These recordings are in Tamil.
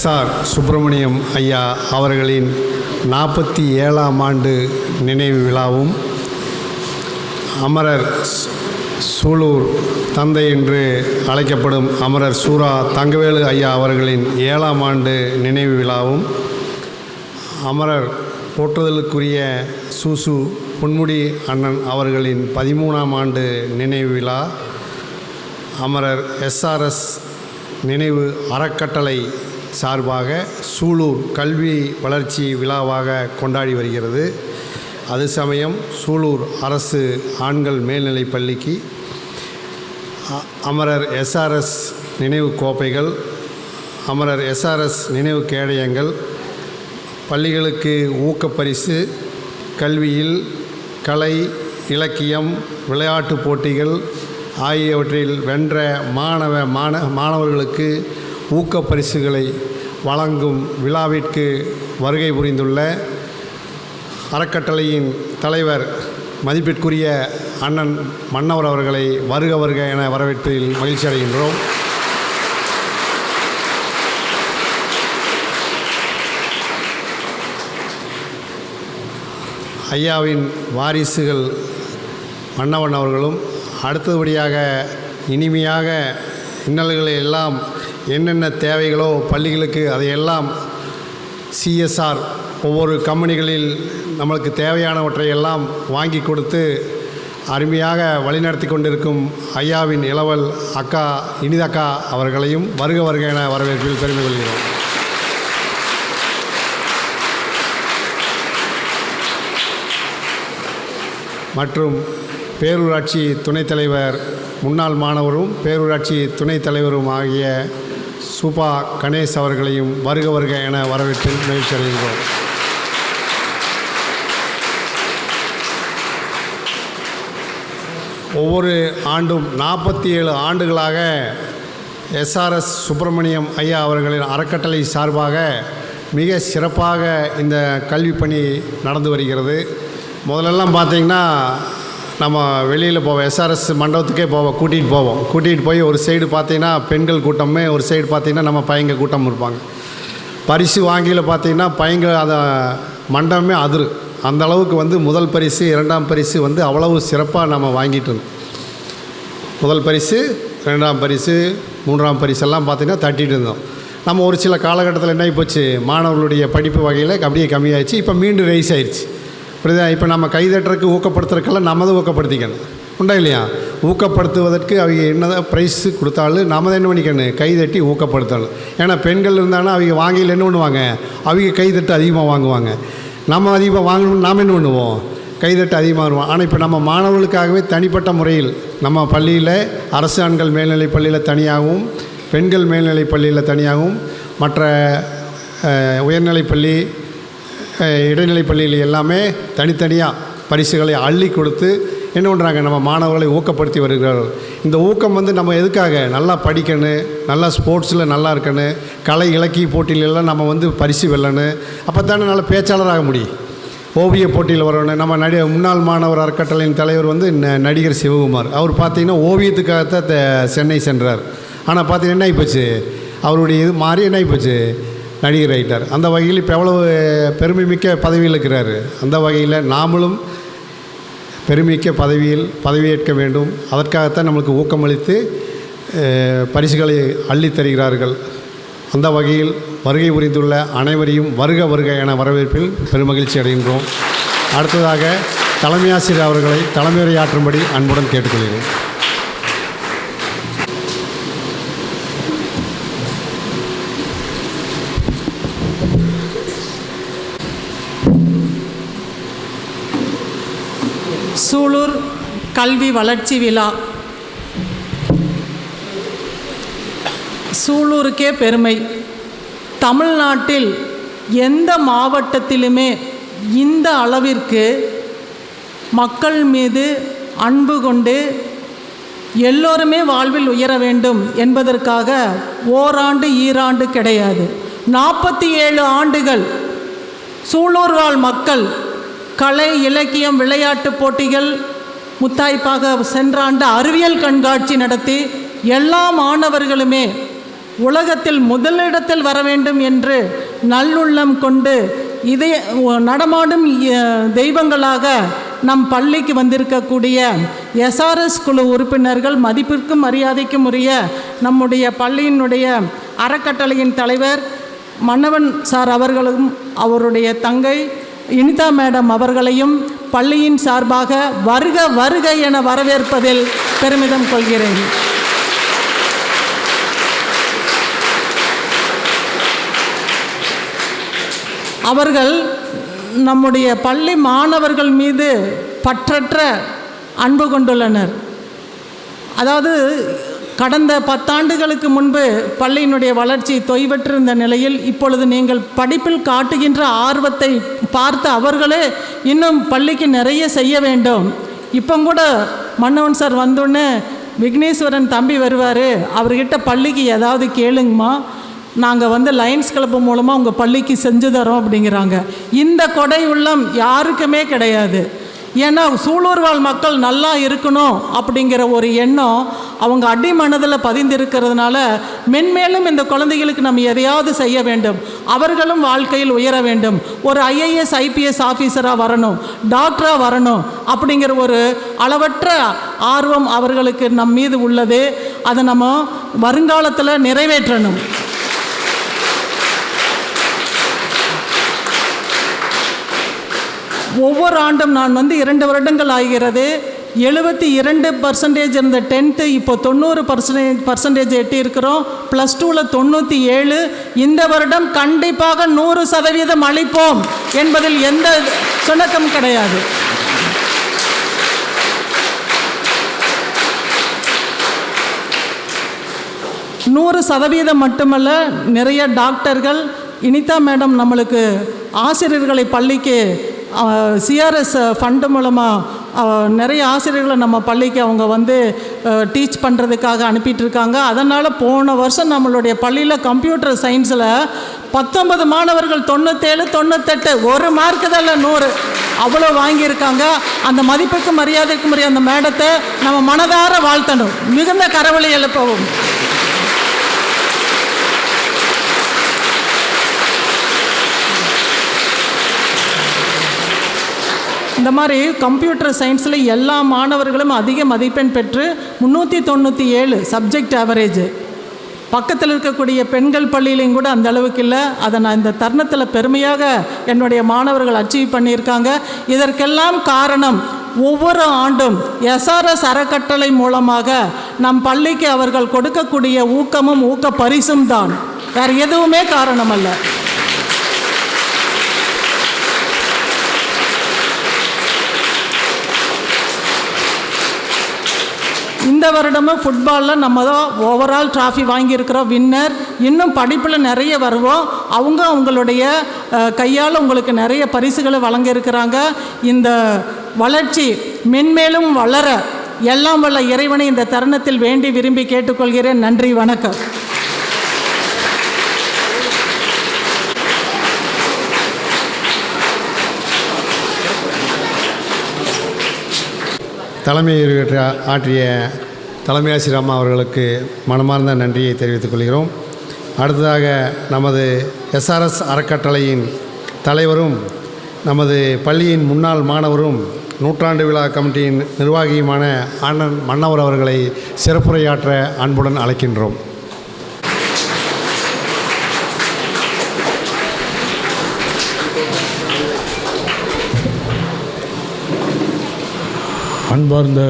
எஸ்ஆர் சுப்பிரமணியம் ஐயா அவர்களின் 47ஆம் ஆண்டு நினைவு விழாவும், அமரர் சூலூர் தந்தை என்று அழைக்கப்படும் அமரர் சூரா தங்கவேலு ஐயா அவர்களின் 7ஆம் ஆண்டு நினைவு விழாவும், அமரர் போற்றுதலுக்குரிய சூசு பொன்முடி அண்ணன் அவர்களின் 13ஆம் ஆண்டு நினைவு விழா, அமரர் எஸ்ஆர்எஸ் நினைவு அறக்கட்டளை சார்பாக சூலூர் கல்வி வளர்ச்சி விழாவாக கொண்டாடி வருகிறது. அது சமயம் சூலூர் அரசு ஆண்கள் மேல்நிலைப் பள்ளிக்கு அமரர் எஸ்ஆர்எஸ் நினைவு கோப்பைகள், அமரர் எஸ்ஆர்எஸ் நினைவு கேடயங்கள், பள்ளிகளுக்கு ஊக்கப்பரிசு, கல்வியில் கலை, இலக்கியம், விளையாட்டு போட்டிகள் ஆகியவற்றில் வென்ற மாணவர்களுக்கு ஊக்கப்பரிசுகளை வழங்கும் விழாவிற்கு வருகை புரிந்துள்ள அறக்கட்டளையின் தலைவர் மதிப்பிற்குரிய அண்ணன் மன்னவர் அவர்களை வருக வருக என வரவேற்பதில் மகிழ்ச்சி அடைகின்றோம். ஐயாவின் வாரிசுகள் மன்னவன் அவர்களும் அடுத்தபடியாக இனிமையாக இன்னல்களை எல்லாம் என்னென்ன தேவைகளோ பள்ளிகளுக்கு அதையெல்லாம் சிஎஸ்ஆர் ஒவ்வொரு கம்பெனிகளில் நம்மளுக்கு தேவையானவற்றை எல்லாம் வாங்கி கொடுத்து அருமையாக வழிநடத்தி கொண்டிருக்கும் ஐயாவின் இளவல் அக்கா இனிதக்கா அவர்களையும் வருக வருக என வரவேற்பில் பெருமை கொள்கிறோம். மற்றும் பேரூராட்சி துணைத் தலைவர், முன்னாள் மாணவரும் பேரூராட்சி துணைத் தலைவரும் ஆகிய சூபா கணேஷ் அவர்களையும் வருக வருக என வரவேற்பில் மகிழ்ச்சி அடைகின்றோம். ஒவ்வொரு ஆண்டும் 47 ஆண்டுகளாக எஸ்ஆர்எஸ் சுப்பிரமணியம் ஐயா அவர்களின் அறக்கட்டளை சார்பாக மிக சிறப்பாக இந்த கல்வி பணி நடந்து வருகிறது. முதலெல்லாம் பார்த்திங்கன்னா நம்ம வெளியில் போவோம், எஸ்ஆர்எஸ் மண்டபத்துக்கே கூட்டிகிட்டு போய் ஒரு சைடு பார்த்திங்கன்னா பெண்கள் கூட்டமே, ஒரு சைடு பார்த்திங்கன்னா நம்ம பையங்க கூட்டம் இருப்பாங்க. பரிசு வாங்கியில் பார்த்திங்கன்னா பையங்க அதை மண்டபமே அதிரு. அந்த அளவுக்கு முதல் பரிசு, 2ஆம் பரிசு அவ்வளவு சிறப்பாக நம்ம வாங்கிட்டு இருந்தோம். முதல் பரிசு, 2ஆம் பரிசு, 3ஆம் பரிசெல்லாம் பார்த்திங்கன்னா தட்டிகிட்டு இருந்தோம். நம்ம ஒரு சில காலகட்டத்தில் என்ன போச்சு, மாணவர்களுடைய படிப்பு வகையில் அப்படியே கம்மியாகிடுச்சு. இப்போ மீண்டும் ரைஸ் ஆயிடுச்சு. புரியுதா? இப்போ நம்ம கைதட்டுறதுக்கு ஊக்கப்படுத்துறதுக்கெல்லாம் நம்ம தான் ஊக்கப்படுத்திக்கணும், உண்டா இல்லையா? ஊக்கப்படுத்துவதற்கு அவங்க என்ன ப்ரைஸு கொடுத்தாலும் நம்ம தான் என்ன பண்ணிக்கணும், கைதட்டி ஊக்கப்படுத்தணும். ஏன்னா பெண்கள் இருந்தாங்கன்னா அவங்க வாங்கியில் என்ன பண்ணுவாங்க, அவங்க கைதட்டு அதிகமாக வாங்குவாங்க. நம்ம அதிகமாக வாங்கணும்னு நாம் என்ன பண்ணுவோம், கைதட்டு அதிகமாக வருவோம். ஆனால் இப்போ நம்ம மாணவர்களுக்காகவே தனிப்பட்ட முறையில் நம்ம பள்ளியில் அரசு ஆண்கள் மேல்நிலைப் பள்ளியில் தனியாகவும், பெண்கள் மேல்நிலைப் பள்ளியில் தனியாகவும், மற்ற உயர்நிலைப்பள்ளி இடைநிலைப் பள்ளியில் எல்லாமே தனித்தனியாக பரிசுகளை அள்ளி கொடுத்து என்ன பண்ணுறாங்க, நம்ம மாணவர்களை ஊக்கப்படுத்தி வருகிறார்கள். இந்த ஊக்கம் நம்ம எதுக்காக, நல்லா படிக்கணும், நல்லா ஸ்போர்ட்ஸில் நல்லா இருக்கணும், கலை இலக்கிய போட்டியிலெல்லாம் நம்ம பரிசு வெல்லணும். அப்போ தானே நல்ல பேச்சாளராக முடியும். ஓவிய போட்டியில் வரணும். நம்ம முன்னாள் மாணவர் அறக்கட்டளையின் தலைவர் நடிகர் சிவகுமார், அவர் பார்த்திங்கன்னா ஓவியத்துக்காகத்தான் சென்னை சென்றார். ஆனால் பார்த்திங்கன்னா என்ன ஆகிப்போச்சு, அவருடைய இது மாறி என்ன ஆகிப்போச்சு, நடிகர் ஆகிட்டார். அந்த வகையில் இப்போ எவ்வளவு பெருமைமிக்க பதவியில் இருக்கிறார். அந்த வகையில் நாமளும் பெருமிக்க பதவியேற்க வேண்டும். அதற்காகத்தான் நம்மளுக்கு ஊக்கமளித்து பரிசுகளை அள்ளித் தருகிறார்கள். அந்த வகையில் வருகை புரிந்துள்ள அனைவரையும் வருக வருக என வரவேற்பில் பெருமகிழ்ச்சி அடைகின்றோம். அடுத்ததாக தலைமை ஆசிரியர் அவர்களை தலைமையுரையாற்றும்படி அன்புடன் கேட்டுக்கொள்கிறேன். சூலூர் கல்வி வளர்ச்சி விழா சூலூருக்கே பெருமை. தமிழ்நாட்டில் எந்த மாவட்டத்திலுமே இந்த அளவிற்கு மக்கள் மீது அன்பு கொண்டு எல்லோருமே வாழ்வில் உயர வேண்டும் என்பதற்காக ஓராண்டு ஈராண்டு கிடையாது, 47 ஆண்டுகள் சூலூர் வாழ் மக்கள் கலை இலக்கியம் விளையாட்டு போட்டிகள், முத்தாய்ப்பாக சென்ற ஆண்டு அறிவியல் கண்காட்சி நடத்தி எல்லா மாணவர்களுமே உலகத்தில் முதலிடத்தில் வர வேண்டும் என்று நல்லுள்ளம் கொண்டு இதை நடமாடும் தெய்வங்களாக நம் பள்ளிக்கு வந்திருக்கக்கூடிய எஸ்ஆர்எஸ் குழு உறுப்பினர்கள், மதிப்பிற்கும் மரியாதைக்கும் உரிய நம்முடைய பள்ளியினுடைய அறக்கட்டளையின் தலைவர் மன்னவன் சார் அவர்களும் அவருடைய தங்கை இனிதா மேடம் அவர்களையும் பள்ளியின் சார்பாக வருக வருக என வரவேற்பதில் பெருமிதம் கொள்கிறேன். அவர்கள் நம்முடைய பள்ளி மாணவர்கள் மீது பற்றற்ற அன்பு கொண்டுள்ளனர். அதாவது கடந்த 10 ஆண்டுகளுக்கு முன்பு பள்ளியினுடைய வளர்ச்சி தொய்வற்றிருந்த நிலையில் இப்பொழுது நீங்கள் படிப்பில் காட்டுகின்ற ஆர்வத்தை பார்த்து அவர்களே இன்னும் பள்ளிக்கு நிறைய செய்ய வேண்டும். இப்போ கூட மன்னவன் சார் வந்தோடனே விக்னேஸ்வரன் தம்பி வருவார், அவர்கிட்ட பள்ளிக்கு ஏதாவது கேளுங்கம்மா, நாங்கள் லயன்ஸ் கிளப் மூலமாக உங்கள் பள்ளிக்கு செஞ்சு தரோம் அப்படிங்கிறாங்க. இந்த கொடை உள்ளம் யாருக்குமே கிடையாது. ஏன்னா சூலூர் வாழ் மக்கள் நல்லா இருக்கணும் அப்படிங்கிற ஒரு எண்ணம் அவங்க அடிமனதில் பதிந்திருக்கிறதுனால மென்மேலும் இந்த குழந்தைகளுக்கு நம்ம எதையாவது செய்ய வேண்டும், அவர்களும் வாழ்க்கையில் உயர வேண்டும், ஒரு IAS IPS ஆஃபீஸராக வரணும், டாக்டராக வரணும் அப்படிங்கிற ஒரு அளவற்ற ஆர்வம் அவர்களுக்கு நம் மீது உள்ளது. அதை நம்ம வருங்காலத்தில் நிறைவேற்றணும். ஒவ்வொரு ஆண்டும் நான் 2 வருடங்கள் ஆகிறது, 72% இருந்த 10th இப்போ 90% எட்டி இருக்கிறோம். +2ல் 97. இந்த வருடம் கண்டிப்பாக 100% அளிப்போம் என்பதில் எந்த சுணக்கம் கிடையாது. நூறு சதவீதம் மட்டுமல்ல, நிறைய டாக்டர்கள், இனிதா மேடம் நம்மளுக்கு ஆசிரியர்களை பள்ளிக்கு CRS ஃபண்டு மூலமாக நிறைய ஆசிரியர்களை நம்ம பள்ளிக்கு அவங்க டீச் பண்ணுறதுக்காக அனுப்பிட்டுருக்காங்க. அதனால் போன வருஷம் நம்மளுடைய பள்ளியில் கம்ப்யூட்டர் சயின்ஸில் 19 மாணவர்கள் 97, 98, 1 மார்க்கு தான் 100 அவ்வளோ வாங்கியிருக்காங்க. அந்த மதிப்புக்கு மரியாதைக்கு உரிய அந்த மேடத்தை நம்ம மனதார வாழ்த்தணும், மிகுந்த கரவொலி எழுப்பவும். இந்த மாதிரி கம்ப்யூட்டர் சயின்ஸில் எல்லா மாணவர்களும் அதிக மதிப்பெண் பெற்று 397 சப்ஜெக்ட் ஆவரேஜ். பக்கத்தில் இருக்கக்கூடிய பெண்கள் பள்ளியிலையும் கூட அந்த அளவுக்கு இல்லை. அதை நான் இந்த தருணத்தில் பெருமையாக என்னுடைய மாணவர்கள் அச்சீவ் பண்ணியிருக்காங்க. இதற்கெல்லாம் காரணம் ஒவ்வொரு ஆண்டும் SRS அறக்கட்டளை மூலமாக நம் பள்ளிக்கு அவர்கள் கொடுக்கக்கூடிய ஊக்கமும் ஊக்க பரிசும் தான், வேறு எதுவுமே காரணம் அல்ல. இந்த வருடமும் ஃபுட்பாலில் நம்ம தான் ஓவரால் ட்ராஃபி வாங்கியிருக்கிறோம், வின்னர். இன்னும் படிப்பில் நிறைய வருவோம். அவங்களுடைய கையால் உங்களுக்கு நிறைய பரிசுகளை வழங்கியிருக்கிறாங்க. இந்த வளர்ச்சி மென்மேலும் வளர எல்லாம் வல்ல இறைவனை இந்த தருணத்தில் வேண்டி விரும்பி கேட்டுக்கொள்கிறேன். நன்றி, வணக்கம். தலைமை ஆற்றிய தலைமை ஆசிரியர் அம்மா அவர்களுக்கு மனமார்ந்த நன்றியை தெரிவித்துக் கொள்கிறோம். அடுத்ததாக நமது SRS அறக்கட்டளையின் தலைவரும் நமது பள்ளியின் முன்னாள் மாணவரும் நூற்றாண்டு விழா கமிட்டியின் நிர்வாகியுமான அண்ணன் மன்னவர் அவர்களை சிறப்புரையாற்ற அன்புடன் அழைக்கின்றோம். அன்பார்ந்த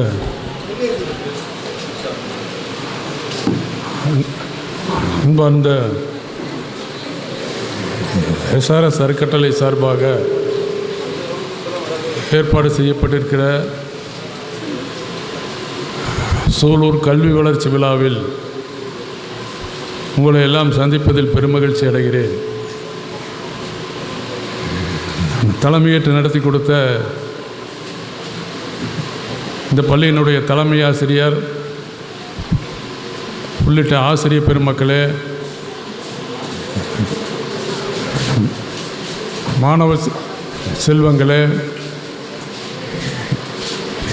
SRS அறக்கட்டளை சார்பாக ஏற்பாடு செய்யப்பட்டிருக்கிற சூலூர் கல்வி வளர்ச்சி விழாவில் உங்களை எல்லாம் சந்திப்பதில் பெருமகிழ்ச்சி அடைகிறேன். தலைமையேற்று நடத்தி கொடுத்த இந்த பள்ளியினுடைய தலைமை ஆசிரியர் உள்ளிட்ட ஆசிரியர் பெருமக்களே, மாணவ செல்வங்களே,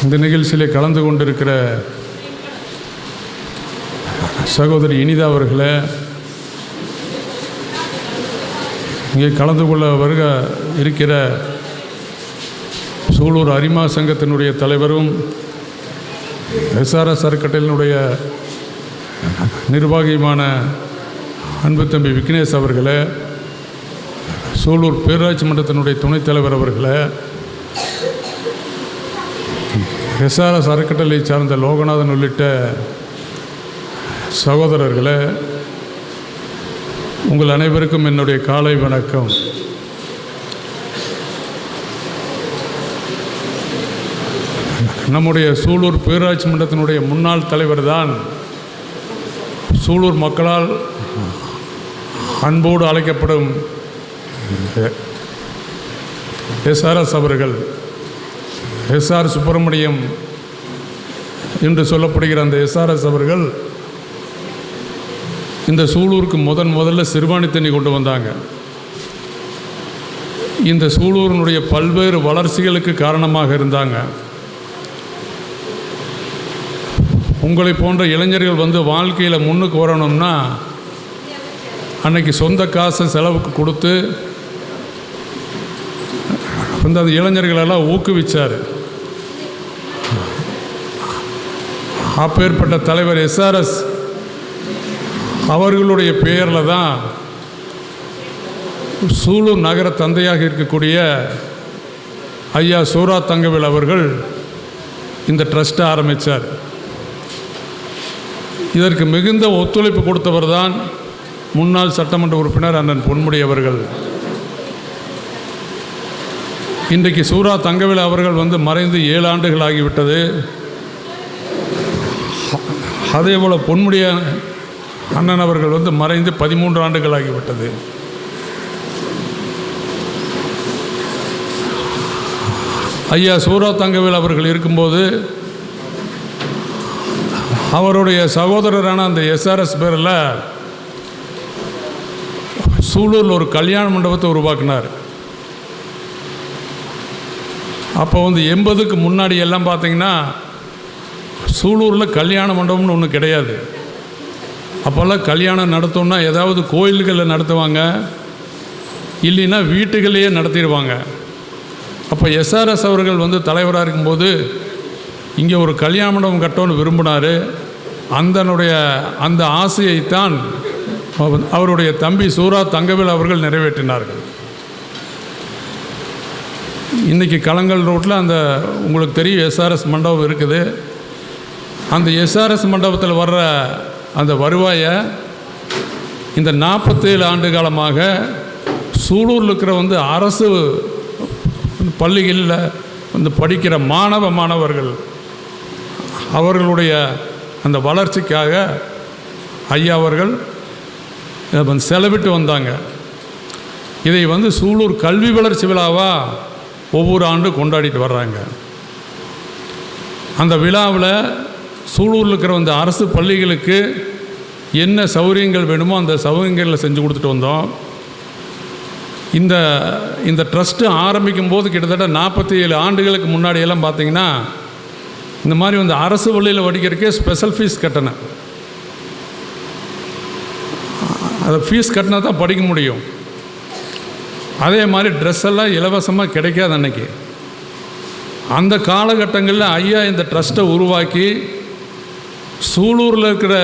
இந்த நிகழ்ச்சியிலே கலந்து கொண்டிருக்கிற சகோதரி இனிதா அவர்களே, இங்கே கலந்து கொள்ள வருக இருக்கிற சூலூர் அரிமா சங்கத்தினுடைய தலைவரும் எஸ்ஆர்எஸ் அறக்கட்டளையினுடைய நிர்வாகியுமான அன்பு தம்பி விக்னேஷ் அவர்களே, சூலூர் பேரூராட்சி மன்றத்தினுடைய துணைத் தலைவர் அவர்களே, எஸ்ஆர்எஸ் அறக்கட்டளை சார்ந்த லோகநாதன் உள்ளிட்ட சகோதரர்களே, உங்கள் அனைவருக்கும் என்னுடைய காலை வணக்கம். நம்முடைய சூலூர் பேரூராட்சி மன்றத்தினுடைய முன்னாள் தலைவர் தான் சூலூர் மக்களால் அன்போடு அழைக்கப்படும் எஸ்ஆர்எஸ் அவர்கள், எஸ்ஆர் சுப்பிரமணியம் என்று சொல்லப்படுகிற அந்த எஸ்ஆர்எஸ் அவர்கள் இந்த சூலூருக்கு முதல்ல சிறுவாணி தண்ணி கொண்டு வந்தாங்க. இந்த சூலூரினுடைய பல்வேறு வளர்ச்சிகளுக்கு காரணமாக இருந்தாங்க. உங்களை போன்ற இளைஞர்கள் வந்து வாழ்க்கையில் முன்னுக்கு வரணும்னா அன்னைக்கு சொந்த காசை செலவுக்கு கொடுத்து வந்து அந்த இளைஞர்களெல்லாம் ஊக்குவிச்சார். அப்பேற்பட்ட தலைவர் எஸ்ஆர்எஸ் அவர்களுடைய பெயரில் தான் சூலூர் நகர தந்தையாக இருக்கக்கூடிய ஐயா சூரா தங்கவேல் அவர்கள் இந்த ட்ரஸ்ட்டை ஆரம்பித்தார். இதற்கு மிகுந்த ஒத்துழைப்பு கொடுத்தவர் தான் முன்னாள் சட்டமன்ற உறுப்பினர் அண்ணன் பொன்முடி அவர்கள். இன்றைக்கு சூரா தங்கவேல் அவர்கள் வந்து மறைந்து 7 ஆண்டுகள் ஆகிவிட்டது. அதே போல் பொன்முடி அண்ணன் அவர்கள் வந்து மறைந்து 13 ஆண்டுகள் ஆகிவிட்டது. ஐயா சூரா தங்கவேல் அவர்கள் இருக்கும்போது அவருடைய சகோதரரான அந்த எஸ்ஆர்எஸ் பேரில் சூலூரில் ஒரு கல்யாண மண்டபத்தை உருவாக்கினார். அப்போ வந்து 80க்கு முன்னாடி எல்லாம் பார்த்திங்கன்னா சூலூரில் கல்யாண மண்டபம்னு ஒன்று கிடையாது. அப்போல்லாம் கல்யாணம் நடத்தோன்னா ஏதாவது கோயில்களில் நடத்துவாங்க, இல்லைன்னா வீட்டுகளையே நடத்திடுவாங்க. அப்போ எஸ்ஆர்எஸ் அவர்கள் வந்து தலைவராக இருக்கும்போது இங்கே ஒரு கல்யாண மண்டபம் கட்டணும்னு விரும்பினார். அந்த ஆசையைத்தான் அவருடைய தம்பி சூரா தங்கவேல் அவர்கள் நிறைவேற்றினார்கள். இன்றைக்கி களங்கல் ரோட்டில் அந்த உங்களுக்கு தெரியும் எஸ்ஆர்எஸ் மண்டபம் இருக்குது. அந்த எஸ்ஆர்எஸ் மண்டபத்தில் வர்ற அந்த வருவாயை இந்த 47 ஆண்டு காலமாக சூலூரில் இருக்கிற வந்து அரசு பள்ளிகளில் வந்து படிக்கிற மாணவர்கள் அவர்களுடைய அந்த வளர்ச்சிக்காக ஐயா அவர்கள் செலவிட்டு வந்தாங்க. இதை வந்து சூலூர் கல்வி வளர்ச்சி விழாவாக ஒவ்வொரு ஆண்டும் கொண்டாடிட்டு வர்றாங்க. அந்த விழாவில் சூலூரில் இருக்கிற அந்த அரசு பள்ளிகளுக்கு என்ன சௌகரியங்கள் வேணுமோ அந்த சௌகரியங்களை செஞ்சு கொடுத்துட்டு வந்தோம். இந்த ட்ரஸ்ட்டு ஆரம்பிக்கும் போது கிட்டத்தட்ட 47 ஆண்டுகளுக்கு முன்னாடியெல்லாம் பார்த்திங்கன்னா இந்த மாதிரி வந்து அரசு பள்ளியில் படிக்கிறதுக்கே ஸ்பெஷல் ஃபீஸ் கட்டணும். அதை ஃபீஸ் கட்டினா தான் படிக்க முடியும். அதே மாதிரி ட்ரெஸ் எல்லாம் இலவசமாக கிடைக்காது. அன்னைக்கு அந்த காலகட்டங்களில் ஐயா இந்த ட்ரஸ்ட்டை உருவாக்கி சூலூரில் இருக்கிற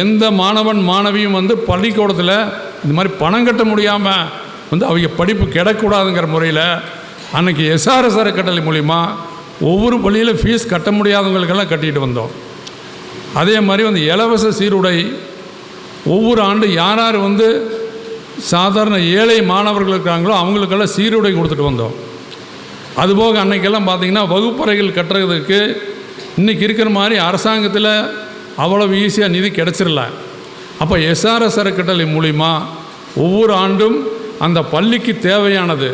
எந்த மாணவன் மாணவியும் வந்து பள்ளிக்கூடத்தில் இந்த மாதிரி பணம் கட்ட முடியாமல் வந்து அவங்க படிப்பு கிடக்கூடாதுங்கிற முறையில் அன்றைக்கி எஸ்ஆர்எஸ் அறக்கட்டளை மூலிமா ஒவ்வொரு பள்ளியில் ஃபீஸ் கட்ட முடியாதவங்களுக்கெல்லாம் கட்டிகிட்டு வந்தோம். அதே மாதிரி வந்து இலவச சீருடை ஒவ்வொரு ஆண்டு யார் வந்து சாதாரண ஏழை மாணவர்கள் இருக்கிறாங்களோ அவங்களுக்கெல்லாம் சீருடை கொடுத்துட்டு வந்தோம். அதுபோக அன்றைக்கெல்லாம் பார்த்திங்கன்னா வகுப்பறைகள் கட்டுறதுக்கு இன்றைக்கி இருக்கிற மாதிரி அரசாங்கத்தில் அவ்வளவு ஈஸியாக நிதி கிடச்சிடல. அப்போ எஸ்ஆர்எஸ் அறக்கட்டளை மூலிமா ஒவ்வொரு ஆண்டும் அந்த பள்ளிக்கு தேவையானது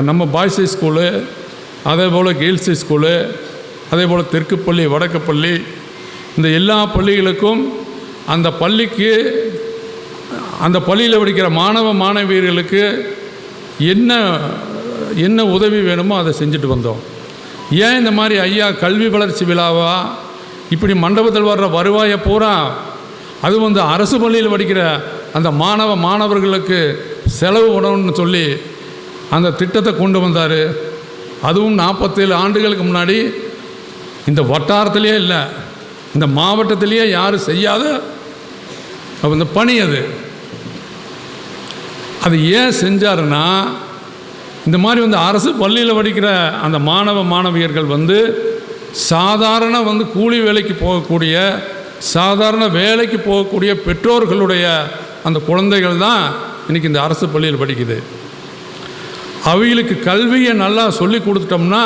நம்ம பாய்ஸ் ஹை ஸ்கூலு, அதே போல் கேர்ள்ஸ் ஹை ஸ்கூலு, அதே போல் தெற்கு பள்ளி, வடக்கு பள்ளி, இந்த எல்லா பள்ளிகளுக்கும் அந்த பள்ளியில் படிக்கிற மாணவியர்களுக்கு என்ன உதவி வேணுமோ அதை செஞ்சுட்டு வந்தோம். ஏன் இந்த மாதிரி ஐயா கல்வி வளர்ச்சி விழாவா இப்படி மண்டபத்தில் வர்ற வருவாயை பூரா அது வந்து அரசு பள்ளியில் படிக்கிற அந்த மாணவர்களுக்கு செலவு உணவுன்னு சொல்லி அந்த திட்டத்தை கொண்டு வந்தார். அதுவும் 47 ஆண்டுகளுக்கு முன்னாடி இந்த வட்டாரத்திலே இல்லை, இந்த மாவட்டத்திலேயே யாரும் செய்யாத அந்த பணி அது ஏன் செஞ்சாருன்னா, இந்த மாதிரி அரசு பள்ளியில் படிக்கிற அந்த மாணவியர்கள் சாதாரண கூலி வேலைக்கு போகக்கூடிய, சாதாரண வேலைக்கு போகக்கூடிய பெற்றோர்களுடைய அந்த குழந்தைகள் தான் இன்றைக்கி இந்த அரசு பள்ளியில் படிக்குது. அவங்களுக்கு கல்வியை நல்லா சொல்லி கொடுத்துட்டோம்னா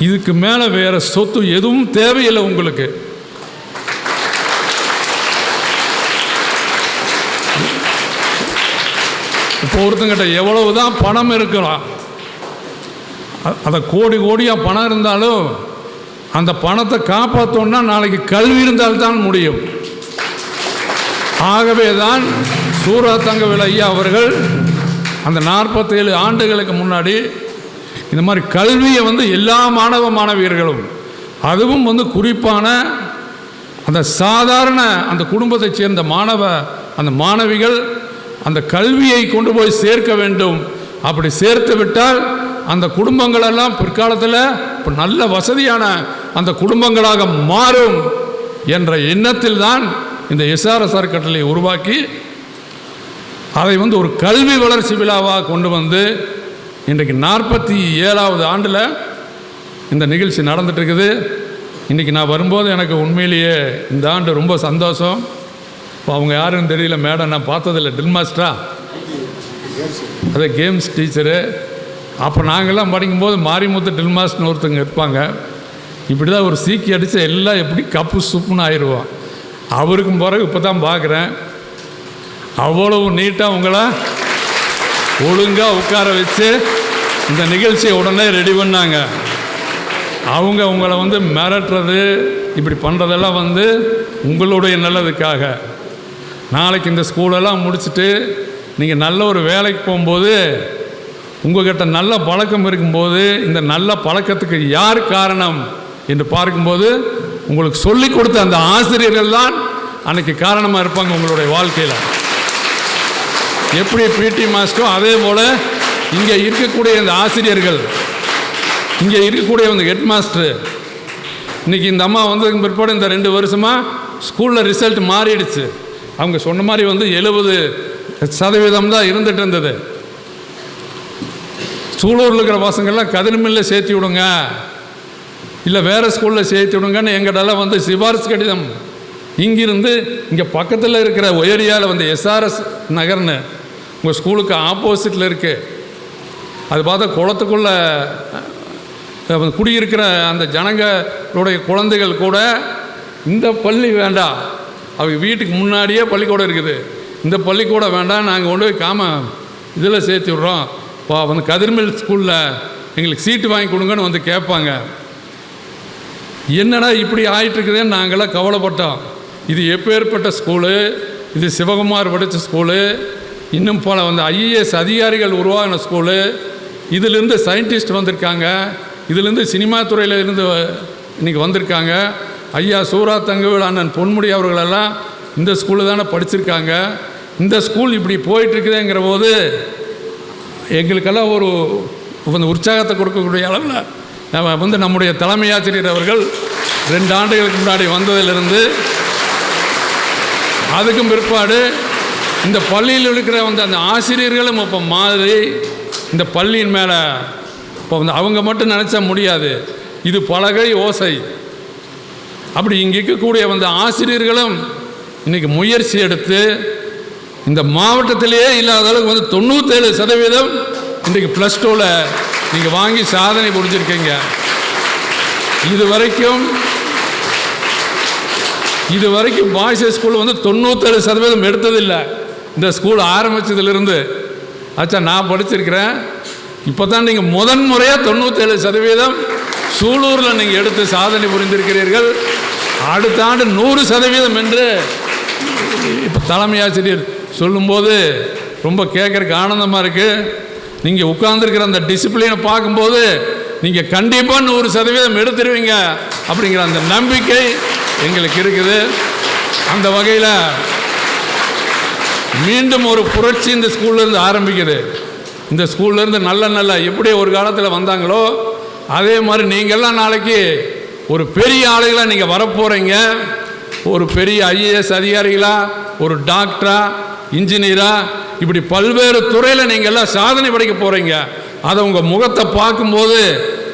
இதுக்கு மேலே வேறு சொத்து எதுவும் தேவையில்லை உங்களுக்கு. இப்போ ஒருத்தங்கிட்ட எவ்வளவு தான் பணம் இருக்கலாம், அதை கோடியாக பணம் இருந்தாலும் அந்த பணத்தை காப்பாற்றோன்னா நாளைக்கு கல்வி இருந்தால்தான் முடியும். ஆகவே தான் சூரா தங்கவேலு ஐயா அவர்கள் அந்த 47 ஆண்டுகளுக்கு முன்னாடி இந்த மாதிரி கல்வியை எல்லா மாணவியர்களும், அதுவும் குறிப்பான அந்த சாதாரண அந்த குடும்பத்தைச் சேர்ந்த அந்த மாணவிகள் அந்த கல்வியை கொண்டு போய் சேர்க்க வேண்டும். அப்படி சேர்த்து விட்டால் அந்த குடும்பங்களெல்லாம் பிற்காலத்தில் இப்போ நல்ல வசதியான அந்த குடும்பங்களாக மாறும் என்ற எண்ணத்தில் தான் இந்த எஸ்ஆர்எஸ் அறக்கட்டளையை உருவாக்கி அதை ஒரு கல்வி வளர்ச்சி விழாவாக கொண்டு வந்து இன்றைக்கு 47வது ஆண்டில் இந்த நிகழ்ச்சி நடந்துகிட்ருக்குது. இன்றைக்கி நான் வரும்போது எனக்கு உண்மையிலேயே இந்த ஆண்டு ரொம்ப சந்தோஷம். இப்போ அவங்க யாருன்னு தெரியல, மேடம் நான் பார்த்ததில்லை, ட்ரில் மாஸ்டரா, அதே கேம்ஸ் டீச்சரு. அப்போ நாங்கள்லாம் படிக்கும்போது மாரிமுத்து ட்ரில் மாஸ்டர்னு ஒருத்தங்க இருப்பாங்க. இப்படி தான் ஒரு சீக்கி அடித்தா எல்லாம் எப்படி கப்பு சுப்புன்னு ஆயிடுவோம். அவருக்கும் பிறகு இப்போ தான் பார்க்குறேன், அவ்வளவு நீட்டாக உங்களை ஒழுங்காக உட்கார வச்சு இந்த நிகழ்ச்சியை உடனே ரெடி பண்ணாங்க. அவங்க உங்களை மிரட்டுறது இப்படி பண்ணுறதெல்லாம் உங்களுடைய நல்லதுக்காக. நாளைக்கு இந்த ஸ்கூலெல்லாம் முடிச்சுட்டு நீங்கள் நல்ல ஒரு வேலைக்கு போகும்போது உங்கள்கிட்ட நல்ல பழக்கம் இருக்கும்போது இந்த நல்ல பழக்கத்துக்கு யார் காரணம் என்று பார்க்கும்போது உங்களுக்கு சொல்லி கொடுத்த அந்த ஆசிரியர்கள் தான் அன்றைக்கி காரணமாக இருப்பாங்க உங்களுடைய வாழ்க்கையில். எப்படி பிடி மாஸ்டரோ அதே போல் இங்கே இருக்கக்கூடிய இந்த ஆசிரியர்கள், இங்கே இருக்கக்கூடிய இந்த ஹெட் மாஸ்டரு, இன்றைக்கி இந்த அம்மா வந்ததுக்கு பிற்பாடு இந்த 2 வருஷமாக ஸ்கூலில் ரிசல்ட் மாறிடுச்சு. அவங்க சொன்ன மாதிரி 70% தான் இருந்துகிட்டு இருந்தது. சூலூரில் இருக்கிற பசங்கள்லாம் கதிர்மில்ல சேர்த்து விடுங்க, இல்லை வேறு ஸ்கூலில் சேர்த்து விடுங்கன்னு எங்கிட்டலாம் சிபாரிசு கடிதம். இங்கிருந்து இங்கே பக்கத்தில் இருக்கிற ஒயரியாவில் எஸ்ஆர்எஸ் நகர்னு உங்கள் ஸ்கூலுக்கு ஆப்போசிட்டில் இருக்குது. அது பார்த்தா குளத்துக்குள்ளே குடியிருக்கிற அந்த ஜனங்களுடைய குழந்தைகள் கூட இந்த பள்ளி வேண்டாம், அவங்க வீட்டுக்கு முன்னாடியே பள்ளிக்கூடம் இருக்குது, இந்த பள்ளிக்கூடம் வேண்டாம், நாங்கள் கொண்டு போய் இதில் சேர்த்து விட்றோம், இப்போ கதிர்மில் ஸ்கூலில் எங்களுக்கு சீட்டு வாங்கி கொடுங்கன்னு கேட்பாங்க. என்னடா இப்படி ஆகிட்டுருக்குதுன்னு நாங்களாம் கவலைப்பட்டோம். இது எப்பேற்பட்ட ஸ்கூலு, இது சிவகுமார் படித்த ஸ்கூலு, இன்னும் பல ஐஏஎஸ் அதிகாரிகள் உருவாகின ஸ்கூலு, இதிலிருந்து சயின்டிஸ்ட் வந்திருக்காங்க, இதிலேருந்து சினிமா துறையில் இருந்து இன்றைக்கி வந்திருக்காங்க. ஐயா சூரா தங்கவேலு அண்ணன் பொன்முடி அவர்களெல்லாம் இந்த ஸ்கூலில் தானே படிச்சிருக்காங்க. இந்த ஸ்கூல் இப்படி போயிட்டுருக்குதுங்கிற போது எங்களுக்கெல்லாம் ஒரு உற்சாகத்தை கொடுக்கக்கூடிய அளவில் நம்முடைய தலைமை ஆசிரியர் அவர்கள் 2 ஆண்டுகளுக்கு முன்னாடி வந்ததிலிருந்து அதுக்கும் பிற்பாடு இந்த பள்ளியில் இருக்கிற அந்த ஆசிரியர்களும் இப்போ மாறி இந்த பள்ளியின் மேலே இப்போ அவங்க மட்டும் நினச்சா முடியாது, இது பலகை ஓசை. அப்படி இங்கே இருக்கக்கூடிய ஆசிரியர்களும் இன்றைக்கி முயற்சி எடுத்து இந்த மாவட்டத்திலேயே இல்லாத அளவுக்கு 97% இன்றைக்கி +2ல் நீங்கள் வாங்கி சாதனை புரிஞ்சிருக்கீங்க. இது வரைக்கும் பாய்ஸ் ஸ்கூல் 97% எடுத்ததில்லை. இந்த ஸ்கூல் ஆரம்பித்ததிலிருந்து ஆச்சா நான் படிச்சிருக்கிறேன். இப்போ தான் நீங்கள் முதன்முறையாக 97% சூலூரில் நீங்கள் எடுத்து சாதனை புரிந்திருக்கிறீர்கள். அடுத்த ஆண்டு 100% என்று இப்போ தலைமை ஆசிரியர் சொல்லும்போது ரொம்ப கேட்குறதுக்கு ஆனந்தமாக இருக்குது. நீங்கள் உட்கார்ந்துருக்கிற அந்த டிசிப்ளினை பார்க்கும்போது நீங்கள் கண்டிப்பாக 100% எடுத்துருவீங்க அப்படிங்கிற அந்த நம்பிக்கை எங்களுக்கு இருக்குது. அந்த வகையில் மீண்டும் ஒரு புரட்சி இந்த ஸ்கூல்லேருந்து ஆரம்பிக்குது. இந்த ஸ்கூல்லேருந்து நல்ல எப்படி ஒரு காலத்தில் வந்தாங்களோ அதே மாதிரி நீங்கள்லாம் நாளைக்கு ஒரு பெரிய ஆளுகளாக நீங்கள் வரப்போகிறீங்க. ஒரு பெரிய ஐஏஎஸ் அதிகாரிகளா, ஒரு டாக்டரா, இன்ஜினியரா, இப்படி பல்வேறு துறையில் நீங்கள் எல்லாம் சாதனை படைக்க போகிறீங்க. அதை உங்கள் முகத்தை பார்க்கும்போது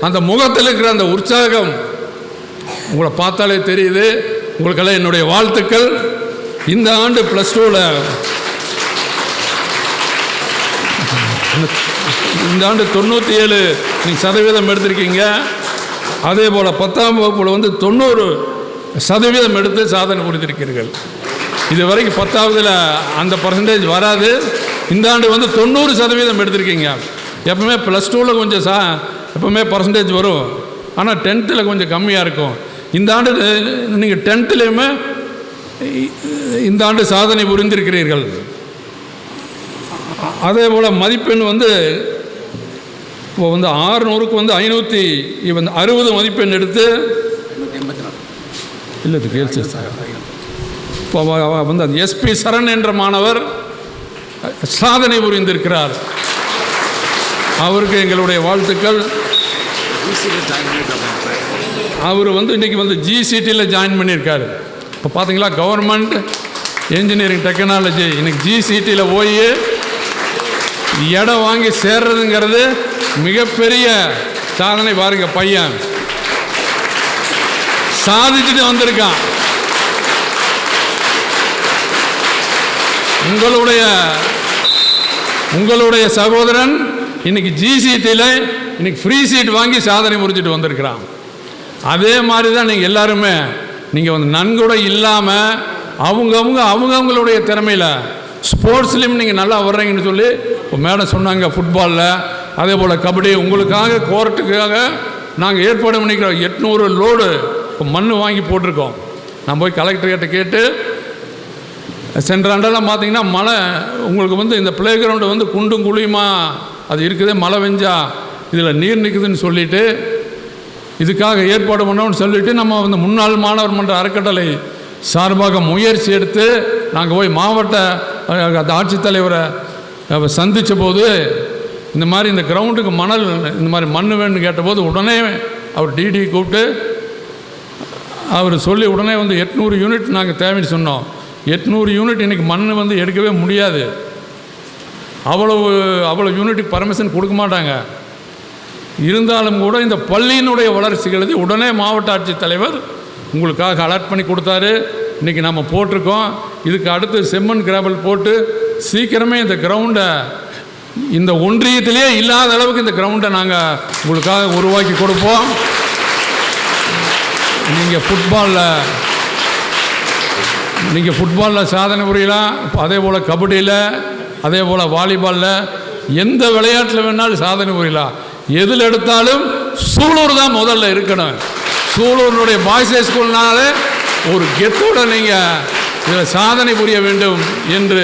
அந்த முகத்தில் இருக்கிற அந்த உற்சாகம் உங்களை பார்த்தாலே தெரியுது. உங்களுக்கெல்லாம் என்னுடைய வாழ்த்துக்கள். இந்த ஆண்டு +2ல் இந்த ஆண்டு 97% எடுத்திருக்கீங்க. அதே போல் 10ஆம் வகுப்பில் வந்து 90% எடுத்து சாதனை புரிந்திருக்கிறீர்கள். இது வரைக்கும் 10ஆவதில் அந்த பர்சன்டேஜ் வராது. இந்த ஆண்டு வந்து 90% எடுத்திருக்கீங்க. எப்பவுமே +2ல் கொஞ்சம் எப்பவுமே பர்சன்டேஜ் வரும், ஆனால் 10ல் கொஞ்சம் கம்மியாக இருக்கும். இந்த ஆண்டு நீங்கள் 10லேயுமே இந்த ஆண்டு சாதனை புரிந்திருக்கிறீர்கள். அதே போல் மதிப்பெண் வந்து இப்போ வந்து 600க்கு வந்து 560 மதிப்பெண் எடுத்து இல்லை கேள்வி இப்போ வந்து அந்த SP சரண் என்ற மாணவர் சாதனை புரிந்திருக்கிறார். அவருக்கு எங்களுடைய வாழ்த்துக்கள். அவர் வந்து இன்றைக்கி வந்து GCTயில் ஜாயின் பண்ணியிருக்காரு. இப்போ பார்த்தீங்களா, கவர்மெண்ட் இன்ஜினியரிங் டெக்னாலஜி இன்னைக்கு GCTயில் போய் இடம் வாங்கி சேர்றதுங்கிறது மிகப்பெரிய சாதனை. பாருங்க, பையன் சாதிச்சுட்டு வந்திருக்கான். உங்களுடைய சகோதரன் இன்னைக்கு GCTயில் இன்னைக்கு ஃப்ரீ சீட் வாங்கி சாதனை புரிஞ்சுட்டு வந்திருக்கிறான். அதே மாதிரி தான் நீங்கள் எல்லாருமே நீங்கள் வந்து நன்கொடை இல்லாமல் அவங்களுடைய திறமையில் ஸ்போர்ட்ஸ்லேயும் நீங்கள் நல்லா வர்றீங்கன்னு சொல்லி இப்போ மேடம் சொன்னாங்க. ஃபுட்பாலில் அதே போல் கபடி உங்களுக்காக கோர்ட்டுக்காக நாங்கள் ஏற்பாடு பண்ணிக்கிறோம். 800 லோடு இப்போ மண் வாங்கி போட்டிருக்கோம். நான் போய் கலெக்டர்கிட்ட கேட்டு சென்ற ஆண்டெல்லாம் பார்த்தீங்கன்னா மழை உங்களுக்கு வந்து இந்த ப்ளே கிரவுண்டு வந்து குண்டும் குழியுமா அது இருக்குது, மழை வெஞ்சா இதில் நீர் நிற்குதுன்னு சொல்லிவிட்டு இதுக்காக ஏற்பாடு பண்ணோம்னு சொல்லிவிட்டு நம்ம வந்து முன்னாள் மாணவர் மன்ற அறக்கட்டளை சார்பாக முயற்சி எடுத்து நாங்கள் போய் மாவட்ட ஆட்சித்தலைவரை சந்தித்த போது இந்த மாதிரி இந்த கிரவுண்டுக்கு இந்த மாதிரி மண் வேணும்னு கேட்டபோது உடனே அவர் டிடி கூப்பிட்டு அவர் சொல்லி உடனே வந்து 800 யூனிட் நாங்கள் தேவைன்னு சொன்னோம். 800 யூனிட் இன்றைக்கி மண் வந்து எடுக்கவே முடியாது. அவ்வளோ யூனிட்டுக்கு பர்மிஷன் கொடுக்க மாட்டாங்க. இருந்தாலும் கூட இந்த பள்ளியினுடைய வளர்ச்சிகளுக்கு உடனே மாவட்ட ஆட்சித்தலைவர் உங்களுக்காக அலர்ட் பண்ணி கொடுத்தாரு. இன்றைக்கி நம்ம போட்டிருக்கோம். இதுக்கு அடுத்து செம்மண் கிராவல் போட்டு சீக்கிரமே இந்த கிரவுண்டை இந்த ஒன்றியத்திலே இல்லாத அளவுக்கு இந்த கிரவுண்டை நாங்கள் உங்களுக்காக உருவாக்கி கொடுப்போம். நீங்கள் ஃபுட்பாலில் சாதனை புரியலாம். அதே போல் கபடியில், அதே போல் வாலிபாலில், எந்த விளையாட்டில் வேணாலும் சாதனை புரியலாம். எதில் எடுத்தாலும் சூலூர் தான் முதல்ல இருக்கணும். சூலூரினுடைய பாய்ஸ் ஹை ஸ்கூல்னால ஒரு கெத்தோடு நீங்கள் இதில் சாதனை புரிய வேண்டும் என்று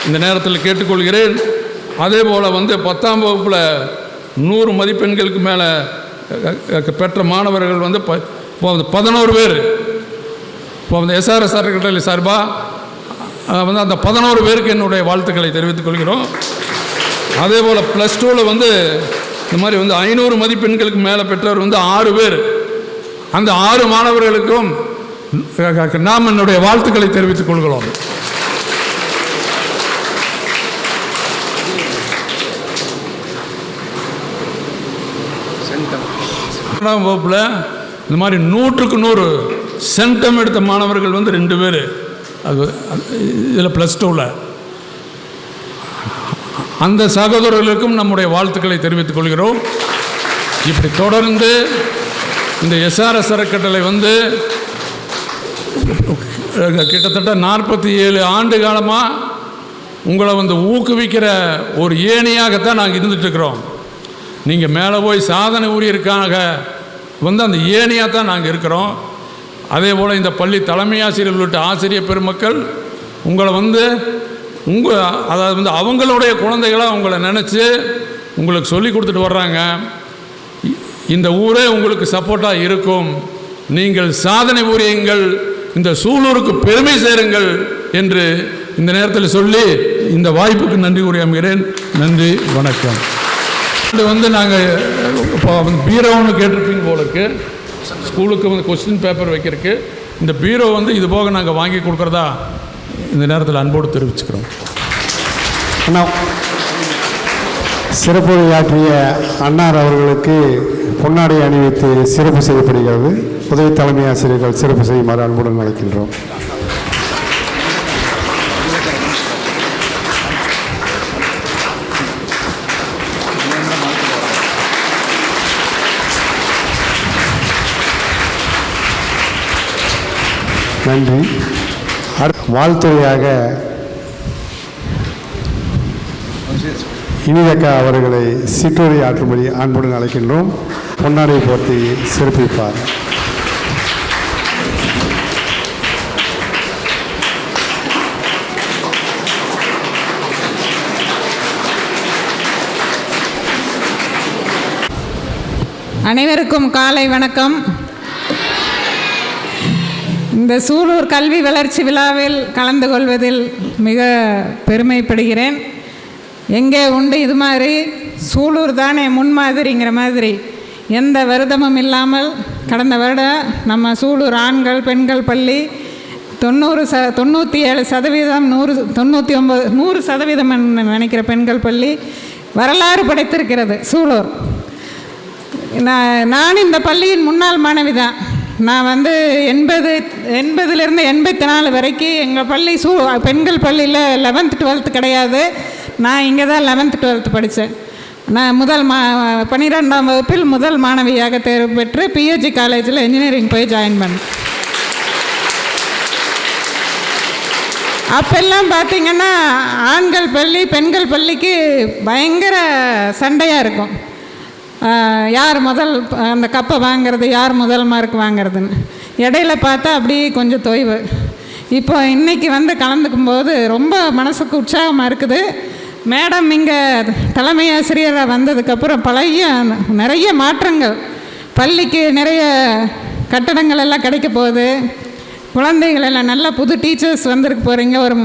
இந்த நேரத்தில் கேட்டுக்கொள்கிறேன். அதே போல் வந்து 10ஆம் வகுப்பில் 100 மதிப்பெண்களுக்கு மேலே பெற்ற மாணவர்கள் வந்து 11 பேர். இப்போ வந்து SRS அறக்கட்டளை சார்பாக வந்து அந்த 11 பேருக்கு என்னுடைய வாழ்த்துக்களை தெரிவித்துக் கொள்கிறோம். அதே போல் +2ல் வந்து இந்த மாதிரி வந்து 500 மதிப்பெண்களுக்கு மேலே பெற்றவர் வந்து 6 பேர். அந்த 6 மாணவர்களுக்கும் நாம் என்னுடைய வாழ்த்துக்களை தெரிவித்துக் கொள்கிறோம். வகுப்பில் இந்த மாதிரி 100க்கு 100 சென்டம் எடுத்த மாணவர்கள் வந்து 2 பேர். அது இதில் +2ல் அந்த சகோதரர்களுக்கும் நம்முடைய வாழ்த்துக்களை தெரிவித்துக் கொள்கிறோம். இப்படி தொடர்ந்து இந்த SRS அறக்கட்டளை வந்து கிட்டத்தட்ட 47 ஆண்டு காலமாக உங்களை வந்து ஊக்குவிக்கிற ஒரு ஏணியாகத்தான் நாங்கள் இருந்துகிட்ருக்கிறோம். நீங்கள் மேலே போய் சாதனை ஊழியருக்காக வந்து அந்த ஏணியாக தான் நாங்கள் இருக்கிறோம். அதே போல் இந்த பள்ளி தலைமை ஆசிரியர் உள்ளிட்ட ஆசிரியர் பெருமக்கள் உங்களை வந்து அதாவது வந்து அவங்களுடைய குழந்தைகளாக உங்களை நினச்சி உங்களுக்கு சொல்லி கொடுத்துட்டு வர்றாங்க. இந்த ஊரே உங்களுக்கு சப்போர்ட்டாக இருக்கும். நீங்கள் சாதனை புரியுங்கள், இந்த சூலூருக்கு பெருமை சேருங்கள் என்று இந்த நேரத்தில் சொல்லி இந்த வாய்ப்புக்கு நன்றி கூறி அமைகிறேன். நன்றி, வணக்கம். இது நாங்கள் இப்போ பீரோன்னு கேட்டிருப்பீங்க போலுக்கு, ஸ்கூலுக்கு கொஸ்டின் பேப்பர் வைக்கிறதுக்கு இந்த பீரோ இது போக நாங்கள் வாங்கி கொடுக்குறதா இந்த நேரத்தில் அன்போடு தெரிவிச்சுக்கிறோம். அண்ணா, சிறப்புரையாற்றிய அன்னார் அவர்களுக்கு பொன்னாடை அணிவித்து சிறப்பு செய்யப்படுகிறது. உதவி தலைமை ஆசிரியர்கள் சிறப்பு செய்யுமாறு அன்புடன் அழைக்கின்றோம். நன்றி. வாழ்த்துறையாக இனிதக்கா அவர்களை சிற்றுரை ஆற்றும்படி அன்புடன் அழைக்கின்றோம். பொன்னாடை போர்த்தி சிறப்பிப்பார். அனைவருக்கும் காலை வணக்கம். இந்த சூலூர் கல்வி வளர்ச்சி விழாவில் கலந்து கொள்வதில் மிக பெருமைப்படுகிறேன். எங்கே உண்டு இது மாதிரி, சூலூர் தானே முன்மாதிரிங்கிற மாதிரி எந்த வருத்தமும் இல்லாமல் கடந்த வருடம் நம்ம சூலூர் ஆண்கள் பெண்கள் பள்ளி 97%, 100% நினைக்கிற பெண்கள் பள்ளி வரலாறு படைத்திருக்கிறது சூலூர். நான் இந்த பள்ளியின் முன்னாள் மாணவி தான். நான் 80லேருந்து 84 வரைக்கும் எங்கள் பள்ளி பெண்கள் பள்ளியில் 11th 12th கிடையாது. நான் இங்கே தான் 11th 12th படித்தேன். நான் 12ஆம் வகுப்பில் முதல் மாணவியாக தேர்வு பெற்று பிஹெச்சி காலேஜில் இன்ஜினியரிங் போய் ஜாயின் பண்ணேன். அப்பெல்லாம் பார்த்திங்கன்னா ஆண்கள் பள்ளி பெண்கள் பள்ளிக்கு பயங்கர சண்டையாக இருக்கும். யார் முதல் அந்த கப்பை வாங்கிறது, யார் முதல் மார்க் வாங்கிறதுன்னு. இடையில பார்த்தா அப்படியே கொஞ்சம் தொய்வு. இப்போ இன்றைக்கி கலந்துக்கும் போது ரொம்ப மனசுக்கு உற்சாகமாக இருக்குது. மேடம் இங்கே தலைமை ஆசிரியராக வந்ததுக்கப்புறம் நிறைய மாற்றங்கள், பள்ளிக்கு நிறைய கட்டடங்கள் எல்லாம் கிடைக்க போகுது. குழந்தைகள் எல்லாம் நல்ல புது டீச்சர்ஸ் வந்திருக்கு போகிறீங்க. ஒரு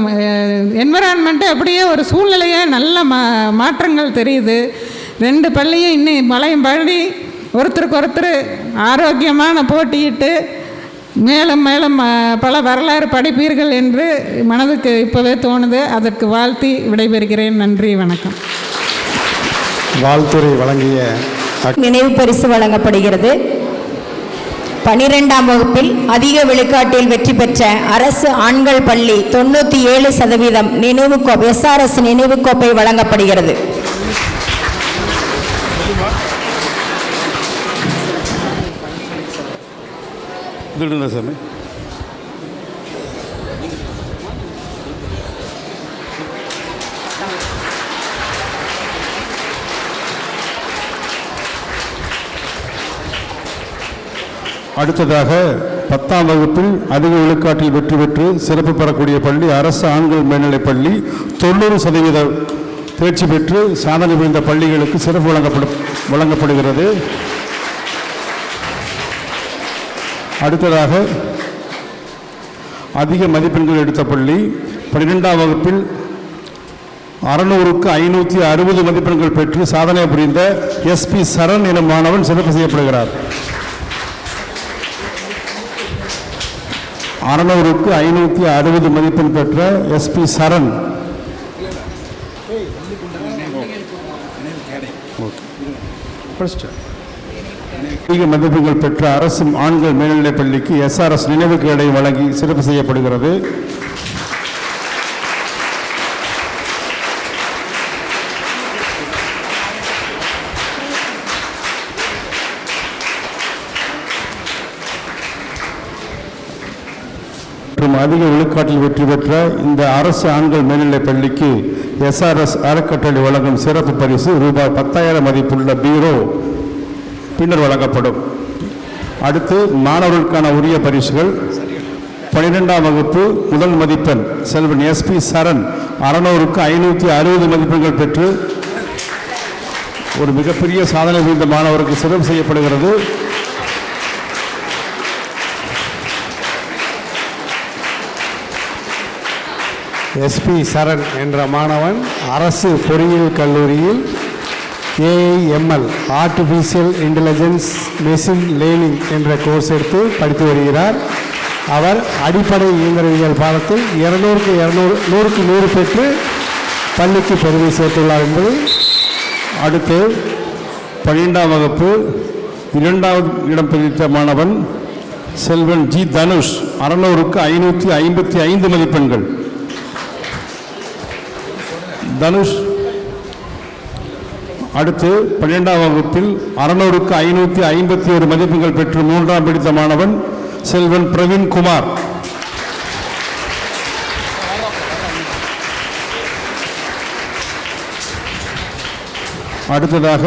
என்விரான்மெண்ட்டு அப்படியே ஒரு சூழ்நிலையே நல்ல மாற்றங்கள் தெரியுது. 2 பள்ளியும் இன்னும் மலையும் பழி ஒருத்தருக்கு ஒருத்தர் ஆரோக்கியமான போட்டியிட்டு மேலும் மேலும் பல வரலாறு படிப்பீர்கள் என்று மனதுக்கு இப்போவே தோணுது. அதற்கு வாழ்த்தி விடைபெறுகிறேன். நன்றி, வணக்கம். வாழ்த்துறை வழங்கிய நினைவு பரிசு வழங்கப்படுகிறது. 12ஆம் வகுப்பில் அதிக விழுக்காட்டில் வெற்றி பெற்ற அரசு ஆண்கள் பள்ளி 97% SRS நினைவு கோப்பை வழங்கப்படுகிறது. சாமி, அடுத்ததாக 10ஆம் வகுப்பில் அதிக விழுக்காட்டில் வெற்றி பெற்று சிறப்பு பெறக்கூடிய பள்ளி அரசு ஆண்கள் மேல்நிலைப் பள்ளி 90% தேர்ச்சி பெற்று சாதனை புரிந்த பள்ளிகளுக்கு சிறப்பு வழங்கப்படுகிறது. அடுத்ததாக அதிக மதிப்பெண்கள் எடுத்த பள்ளி 12ஆம் வகுப்பில் 600க்கு 560 மதிப்பெண்கள் பெற்று சாதனை புரிந்த SP சரண் எனும் மாணவன் சிறப்பு செய்யப்படுகிறார். 600க்கு 560 மதிப்பெண் பெற்ற SP சரண் அதிக மதிப்பெண்கள் பெற்ற அரசு ஆண்கள் மேல்நிலைப் பள்ளிக்கு SRS நினைவு கேடை வழங்கி சிறப்பு செய்யப்படுகிறது. மற்றும் அதிக விழுக்காட்டில் வெற்றி பெற்ற இந்த அரசு ஆண்கள் மேல்நிலைப் பள்ளிக்கு SRS அறக்கட்டளை வழங்கும் சிறப்பு பரிசு ரூபாய் 10,000 மதிப்புள்ள பீரோ பின்னர் வழங்கப்படும். அடுத்து மாணவர்களுக்கான உரிய பரிசுகள் 12ஆம் வகுப்பு முதல் மதிப்பெண் செல்வன் SP சரண் 600க்கு 560 மதிப்பெண்கள் பெற்று ஒரு மிகப்பெரிய சாதனை புரிந்த மாணவருக்கு சிறப்பு செய்யப்படுகிறது. எஸ்பி சரண் என்ற மாணவன் அரசு பொறியியல் கல்லூரியில் AIML artificial intelligence machine learning என்ற கோர்ஸ் எடுத்து படித்து வருகிறார். அவர் அடிப்படை இயந்திரவியல் பாடத்தில் 200க்கு 100 பெற்று பள்ளிக்கு பெருமை சேர்த்துள்ளார் என்பது. அடுத்து 12ஆம் வகுப்பு 2வது இடம் பிடித்த மாணவன் செல்வன் ஜி தனுஷ் 600க்கு 555 மதிப்பெண்கள். தனுஷ். அடுத்து 12ஆம் வகுப்பில் 600க்கு 551 மதிப்பெண்கள் பெற்று 3ஆம் பிடித்த மாணவன் செல்வன் பிரவீன் குமார். அடுத்ததாக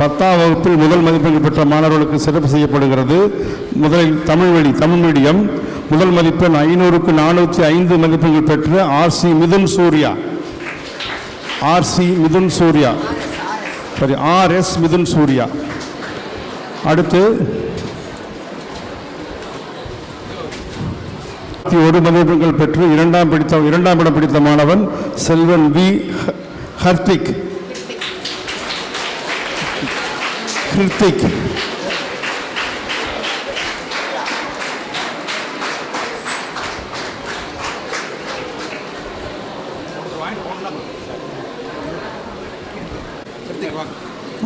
10ஆம் வகுப்பில் முதல் மதிப்பெண்கள் பெற்ற மாணவர்களுக்கு சிறப்பு செய்யப்படுகிறது. முதலில் தமிழ் மீடியம் முதல் மதிப்பெண் 500க்கு 405 மதிப்பெண்கள் பெற்ற ஆர்சி மிதுன் சூர்யா. ஆர்எஸ் மிதுன் சூர்யா. அடுத்து 1 மதிப்பெண்கள் பெற்று 2ஆம் இடம் பிடித்த மாணவன் செல்வன் வி ஹர்த்திக்.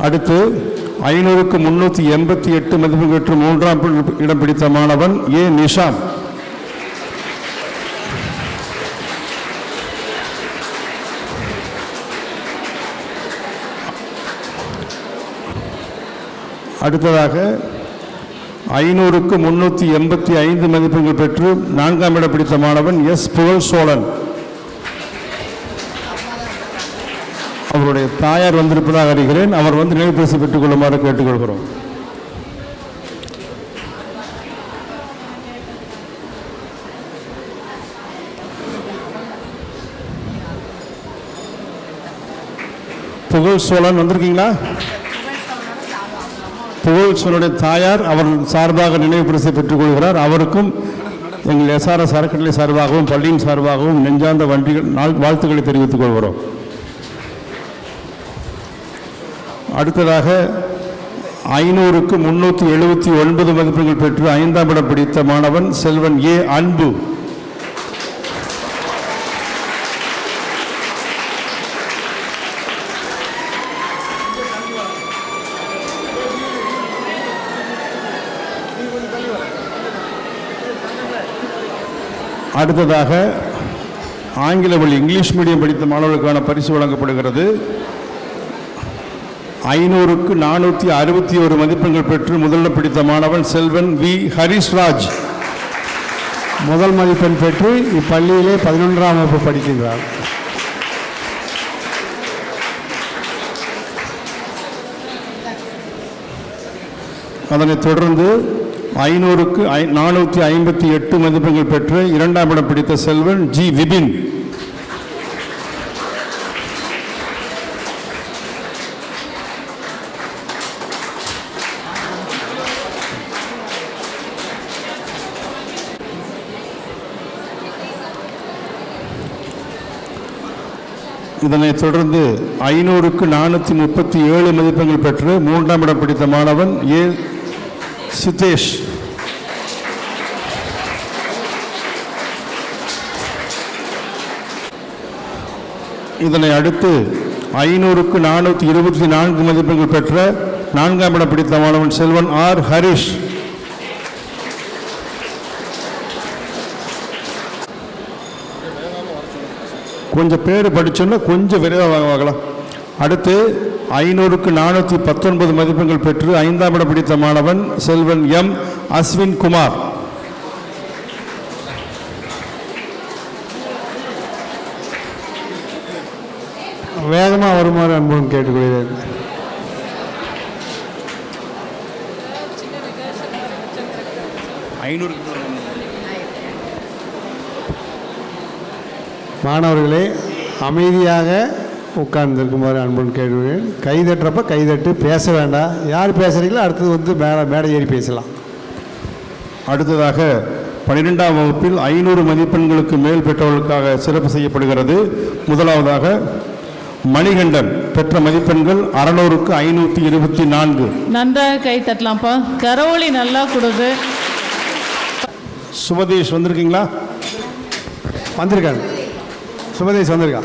அடுத்து 500க்கு 388 மதிப்பெண்கள் பெற்று 3ஆம் இடம் பிடித்த மாணவன் ஏ நிஷாம். அடுத்ததாக 500க்கு 385 மதிப்பெண்கள் பெற்று 4ஆம் இடம் பிடித்த மாணவன் எஸ் புகழ் சோழன். அவருடைய தாயார் வந்திருப்பதாக அறிகிறேன். அவர் வந்து நினைவு பரிசு பெற்றுக் கொள்ளுமாறு கேட்டுக்கொள்கிறோம். புகழ் சோழன் வந்திருக்கீங்களா? புகழ் சோழனுடைய தாயார் அவர் சார்பாக நினைவு பரிசை பெற்றுக் கொள்கிறார். அவருக்கும் எங்கள் எஸ்ஆர்எஸ் அறக்கட்டளை சார்பாகவும் பள்ளியின் சார்பாகவும் நெஞ்சார்ந்த வாழ்த்துக்களை தெரிவித்துக் கொள்கிறோம். அடுத்ததாக 500க்கு 379 மதிப்பெண்கள் பெற்று 5ஆம் இடம் பிடித்த மாணவன் செல்வன் ஏ அன்பு. அடுத்ததாக ஆங்கில வழி இங்கிலீஷ் மீடியம் படித்த மாணவர்களுக்கான பரிசு வழங்கப்படுகிறது. 500க்கு 461 மதிப்பெண்கள் பெற்று முதலிடம் பிடித்த மாணவன் செல்வன் வி ஹரிஸ்ராஜ். முதல் மதிப்பெண் பெற்று இப்பள்ளியிலே 11ஆம் வகுப்பு படிக்கின்றார். அதனைத் தொடர்ந்து 500க்கு 458 மதிப்பெண்கள் பெற்று 2ஆம் இடம் பிடித்த செல்வன் ஜி விபின். இதனைத் தொடர்ந்து 500க்கு 437 மதிப்பெண்கள் பெற்று 3ஆம் இடம் பிடித்த மாணவன் ஏ சிதேஷ். இதனை அடுத்து 500க்கு 424 மதிப்பெண்கள் பெற்ற 4ஆம் இடம் பிடித்த மாணவன் செல்வன் ஆர் ஹரிஷ். கொஞ்சம் பேர் படிச்சோன்னா கொஞ்சம் விரைவாக வாங்கலாம். அடுத்து 500க்கு 419 மதிப்பெண்கள் பெற்று 5ஆம் இடம் பிடித்த மாணவன் செல்வன் எம் அஸ்வின் குமார். வேகமாக வருமாறு அன்புடன் கேட்டுக்கொள்கிறேன். மாணவர்களே அமைதியாக உட்கார்ந்துருக்குமாறு அன்புடன் கேட்டுக்கிறேன். கைதட்டுறப்ப கைதட்டு, பேச வேண்டாம். யார் பேசுகிறீங்களோ அடுத்தது வந்து மேடை ஏறி பேசலாம். அடுத்ததாக 12ஆம் வகுப்பில் 500 மதிப்பெண்களுக்கு மேல் பெற்றவர்களுக்காக சிறப்பு செய்யப்படுகிறது. முதலாவதாக மணிகண்டன் பெற்ற மதிப்பெண்கள் 600க்கு 524. நன்றாக கை தட்டலாம்ப்பா. கரோலி நல்லா கொடுது. சுபதேஷ் வந்திருக்கீங்களா? வந்திருக்காங்க. சுபதேஷ் வந்திருக்கா?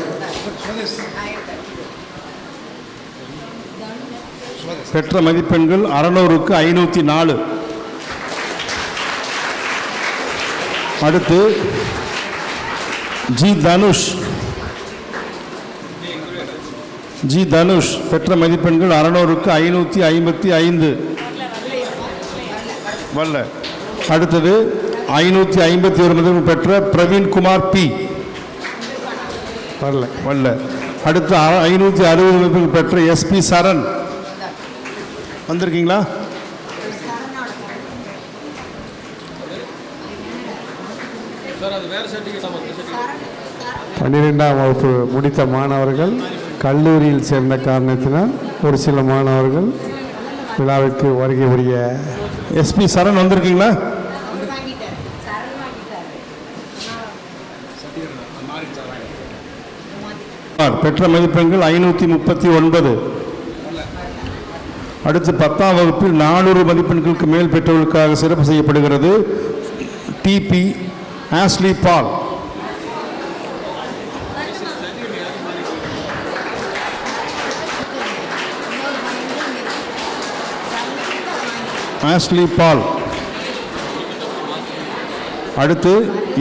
பெற்ற மதிப்பெண்கள் 600க்கு 504. அடுத்து ஜி தனுஷ் பெற்ற மதிப்பெண்கள் 600க்கு 555. வல்ல. அடுத்தது 551 மதிப்பெண் பெற்ற பிரவீன்குமார் பி. வல்ல. அடுத்து 560 மதிப்பெண் பெற்ற எஸ்பி சரண். வந்திருக்கீங்களா? பன்னிரெண்டாம் வகுப்பு முடித்த மாணவர்கள் கல்லூரியில் சேர்ந்த காரணத்தினால் ஒரு சில மாணவர்கள் விழாவிற்கு வருகை புரிய. எஸ்பி சரண் வந்திருக்கீங்களா? பெற்ற மதிப்பெண்கள் 539. அடுத்து 10ஆம் வகுப்பில் 400 மதிப்பெண்களுக்கு மேல் பெற்றவர்களுக்காக சிறப்பு செய்யப்படுகிறது. டிபி ஆஸ்லி பால். ஆஸ்லி பால். அடுத்து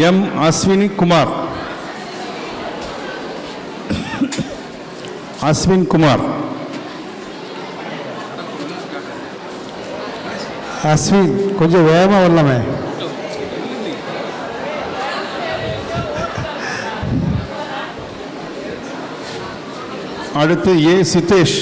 எம் அஸ்வினி குமார். அஸ்வின் குமார். அஸ்வின் கொஞ்சம் வேகமாக வரலாமே. அடுத்து ஏ சித்தேஷ்.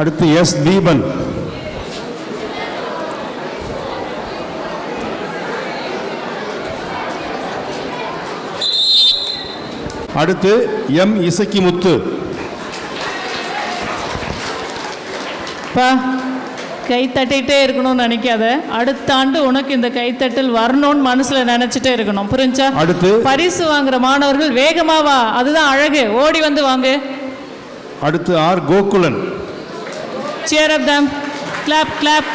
அடுத்து எஸ் தீபன். அடுத்து எம் இசக்கி முத்து. கை தட்டிகிட்டே இருக்கணும்னு நினைக்காத. அடுத்த ஆண்டு உனக்கு இந்த கைத்தட்டல் வரணும்னு மனசுல நினைச்சிட்டே இருக்கணும். புரிஞ்சா? அடுத்து பரிசு வாங்குற மாணவர்கள் வேகமா வா. அதுதான் அழகு. ஓடி வந்து வாங்க. அடுத்து R Gokulan. Cheer up them. Clap, clap.